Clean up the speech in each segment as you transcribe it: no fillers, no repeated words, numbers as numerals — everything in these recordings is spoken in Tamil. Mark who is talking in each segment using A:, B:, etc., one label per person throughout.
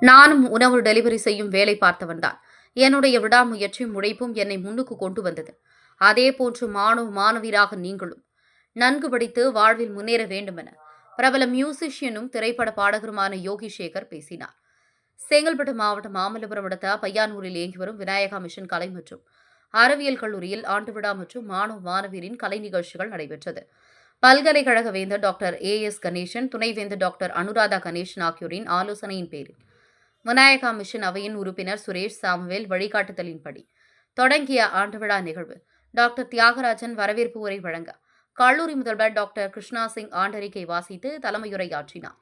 A: நானும் உணவு டெலிவரி செய்யும் வேலை பார்த்தவன்தான். என்னுடைய விடாமுயற்சியும் உழைப்பும் என்னை முன்னுக்கு கொண்டு வந்தது. அதேபோன்று மாணவியராக நீங்களும் நன்கு படித்து வாழ்வில் முன்னேற வேண்டுமென பிரபல மியூசிஷியனும் திரைப்பட பாடகருமான யோகி சேகர் பேசினார். செங்கல்பட்டு மாவட்டம் மாமல்லபுரம் அடுத்த பையானூரில் இயங்கி வரும் விநாயகா மிஷன் கலை மற்றும் அறிவியல் கல்லூரியில் ஆண்டு விழா மற்றும் மாணவியரின் கலை நிகழ்ச்சிகள் நடைபெற்றது. பல்கலைக்கழக வேந்தர் டாக்டர் ஏஎஸ் கணேசன், துணைவேந்தர் டாக்டர் அனுராதா கணேசன் ஆகியோரின் ஆலோசனையின் பேரில் விநாயகா மிஷன் அவையின் உறுப்பினர் சுரேஷ் சாமுவேல் வழிகாட்டுதலின்படி தொடங்கிய ஆண்டு விழா நிகழ்வு டாக்டர் தியாகராஜன் வரவேற்பு உரை வழங்க கல்லூரி முதல்வர் டாக்டர் கிருஷ்ணா சிங் ஆண்டறிக்கை வாசித்து தலைமையுரையாற்றினார்.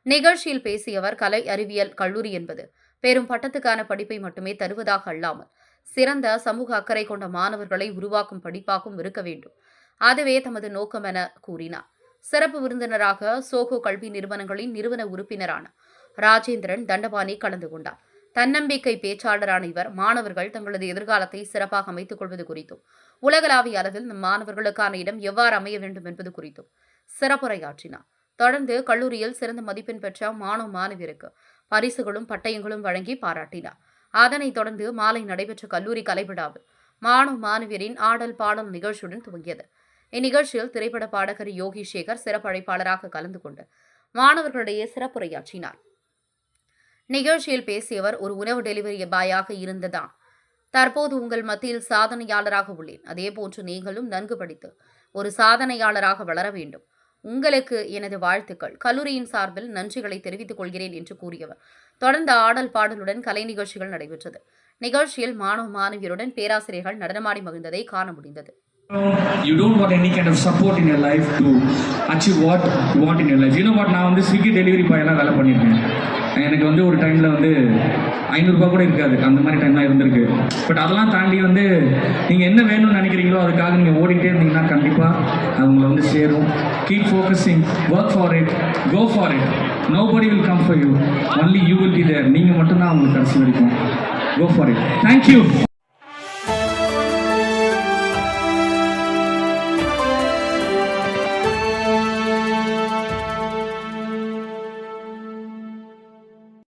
A: நிகழ்ச்சியில் பேசிய அவர், கலை அறிவியல் கல்லூரி என்பது பெரும் பட்டத்துக்கான படிப்பை மட்டுமே தருவதாக அல்லாமல் சிறந்த சமூக அக்கறை கொண்ட மாணவர்களை உருவாக்கும் படிப்பாகவும் இருக்க வேண்டும். அதுவே தமது நோக்கம் என கூறினார். சிறப்பு விருந்தினராக சோகோ கல்வி நிறுவனங்களின் நிறுவன உறுப்பினரான ராஜேந்திரன் தண்டபாணி கலந்து கொண்டார். தன்னம்பிக்கை பேச்சாளரான இவர் மாணவர்கள் தங்களது எதிர்காலத்தை சிறப்பாக அமைத்துக் கொள்வது குறித்தும் உலகளாவிய அளவில் நம் மாணவர்களுக்கான இடம் எவ்வாறு அமைய வேண்டும் என்பது குறித்தும் சிறப்புரையாற்றினார். தொடர்ந்து கல்லூரியில் சிறந்த மதிப்பெண் பெற்ற மாணவியருக்கு பரிசுகளும் பட்டயங்களும் வழங்கி பாராட்டினார். அதனைத் தொடர்ந்து மாலை நடைபெற்ற கல்லூரி கலைவிழாவில் மாணவியரின் ஆடல் பாடல் நிகழ்ச்சியுடன் துவங்கியது. இந்நிகழ்ச்சியில் திரைப்பட பாடகர் யோகி சேகர் சிறப்பு அழைப்பாளராக கலந்து கொண்டு மாணவர்களிடையே சிறப்புரையாற்றினார். நிகழ்ச்சியில் பேசியவர், ஒரு உணவு டெலிவரி பாயாக இருந்ததான் தற்போது உங்கள் மத்தியில் சாதனையாளராக உள்ளேன். அதேபோன்று நீங்களும் நன்கு படித்து ஒரு சாதனையாளராக வளர வேண்டும். உங்களுக்கு எனது வாழ்த்துக்கள். கல்லூரியின் சார்பில் நன்றிகளை தெரிவித்துக் கொள்கிறேன் என்று கூறியவர் தொடர்ந்து ஆடல் பாடலுடன் கலை நிகழ்ச்சிகள் நடைபெற்றது. நிகழ்ச்சியில் மாணவியருடன் பேராசிரியர்கள் நடனமாடி மகிழ்ந்ததை காண முடிந்தது.
B: You don't want any kind of support in your life to achieve what you want in your life. You know what, நான் ஸ்விக்கி டெலிவரி பாயெல்லாம் வேலை பண்ணியிருக்கேன். எனக்கு ஒரு டைமில் 500 ரூபாய் கூட இருக்காது, அந்த மாதிரி டைம்லாம் இருந்திருக்கு. பட் அதெல்லாம் தாண்டி நீங்கள் என்ன வேணும்னு நினைக்கிறீங்களோ அதுக்காக நீங்கள் ஓடிட்டே இருந்தீங்கன்னா கண்டிப்பாக அது உங்களை சேரும். Keep focusing, work for it, go for it. Nobody will come for you, only you will be there. நீங்கள் மட்டும்தான் உங்களுக்கு கடைசி வரைக்கும். Go for it. தேங்க்யூ.